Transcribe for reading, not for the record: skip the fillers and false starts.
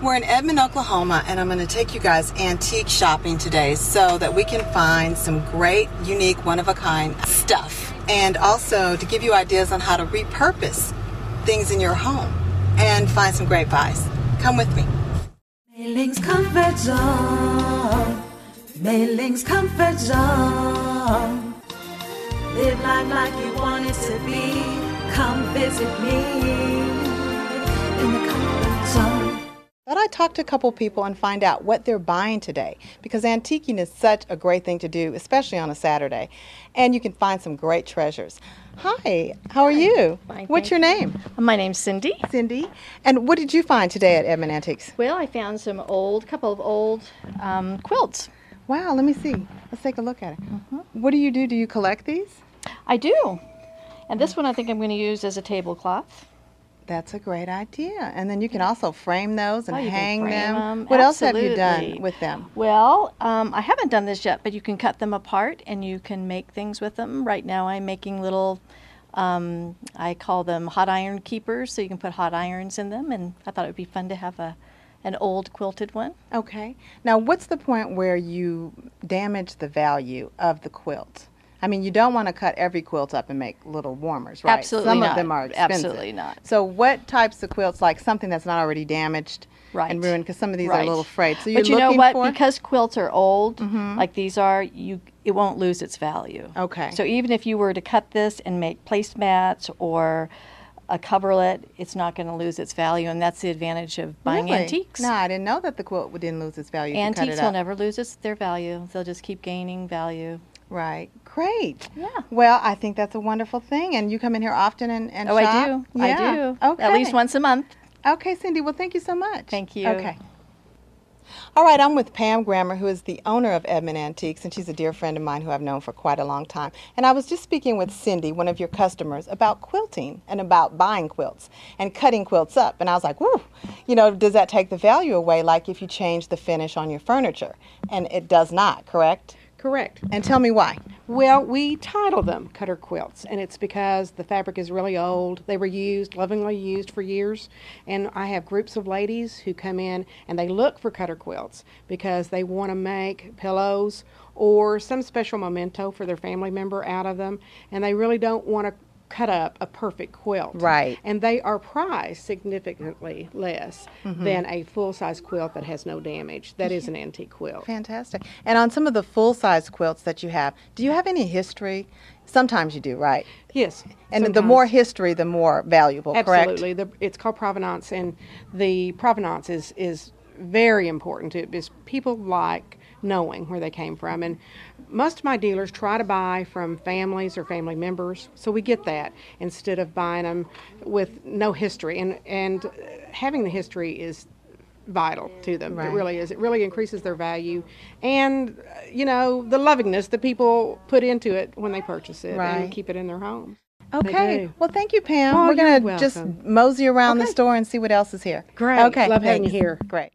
We're in Edmond, Oklahoma, and I'm going to take you guys antique shopping today so that we can find some great, unique, one-of-a-kind stuff. And also to give you ideas on how to repurpose things in your home and find some great buys. Come with me. Mi-Ling's Comfort Zone. Mi-Ling's Comfort Zone. Live life like you want it to be. Come visit me in the Comfort Zone. Thought I'd talk to a couple people and find out what they're buying today, because antiquing is such a great thing to do, especially on a Saturday, and you can find some great treasures. Hi, how are you? Fine, What's your name? My name's Cindy. Cindy. And what did you find today at Edmond Antiques? Well, I found some couple of old quilts. Wow, let me see. Let's take a look at it. What do you do? Do you collect these? I do. And this one I think I'm going to use as a tablecloth. That's a great idea. And then you can also frame those and you can hang frame them. What else have you done Absolutely. with them? Well, I haven't done this yet, but you can cut them apart and you can make things with them. Right now I'm making little, I call them hot iron keepers, so you can put hot irons in them, and I thought it would be fun to have an old quilted one. Okay. Now, what's the point where you damage the value of the quilt? I mean, you don't want to cut every quilt up and make little warmers, right? Absolutely Some not. of them are expensive. Absolutely not. So what types of quilts, like something that's not already damaged Right. and ruined, because some of these are a Right. little frayed. So you're But you know looking what? for? Because quilts are old, like these are, it won't lose its value. Okay. So even if you were to cut this and make placemats or a coverlet, it's not going to lose its value, and that's the advantage of buying Really? antiques. No, I didn't know that the quilt didn't lose its value if you cut Antiques it will up. never lose their value. They'll just keep gaining value. Right. Great. Yeah. Well, I think that's a wonderful thing. And you come in here often and Oh, shop? I do. Yeah. I do. Okay. At least once a month. Okay, Cindy. Well, thank you so much. Thank you. Okay. All right, I'm with Pam Grammer, who is the owner of Edmond Antiques, and she's a dear friend of mine who I've known for quite a long time. And I was just speaking with Cindy, one of your customers, about quilting and about buying quilts and cutting quilts up. And I was like, whoo, you know, does that take the value away, like if you change the finish on your furniture? And it does not, correct? Correct. And tell me why. Well, we title them cutter quilts, and it's because the fabric is really old. They were used, lovingly used for years, and I have groups of ladies who come in and they look for cutter quilts because they want to make pillows or some special memento for their family member out of them, and they really don't want to cut up a perfect quilt. Right. And they are priced significantly less than a full-size quilt that has no damage. That is an antique quilt. Fantastic. And on some of the full-size quilts that you have, do you have any history? Sometimes you do, right? Yes. And the sometimes. more history, the more valuable, correct? Absolutely. It's called provenance, and the provenance is very important to it because people like knowing where they came from. And most of my dealers try to buy from families or family members, so we get that instead of buying them with no history. And having the history is vital to them. Right. It really is. It really increases their value, and you know, the lovingness that people put into it when they purchase it Right. and keep it in their home. Okay. do. Well, thank you, Pam. Oh, We're you're going to just welcome. mosey around the Okay. store and see what else is here. Great. Okay. Love having you thanks. here. Great.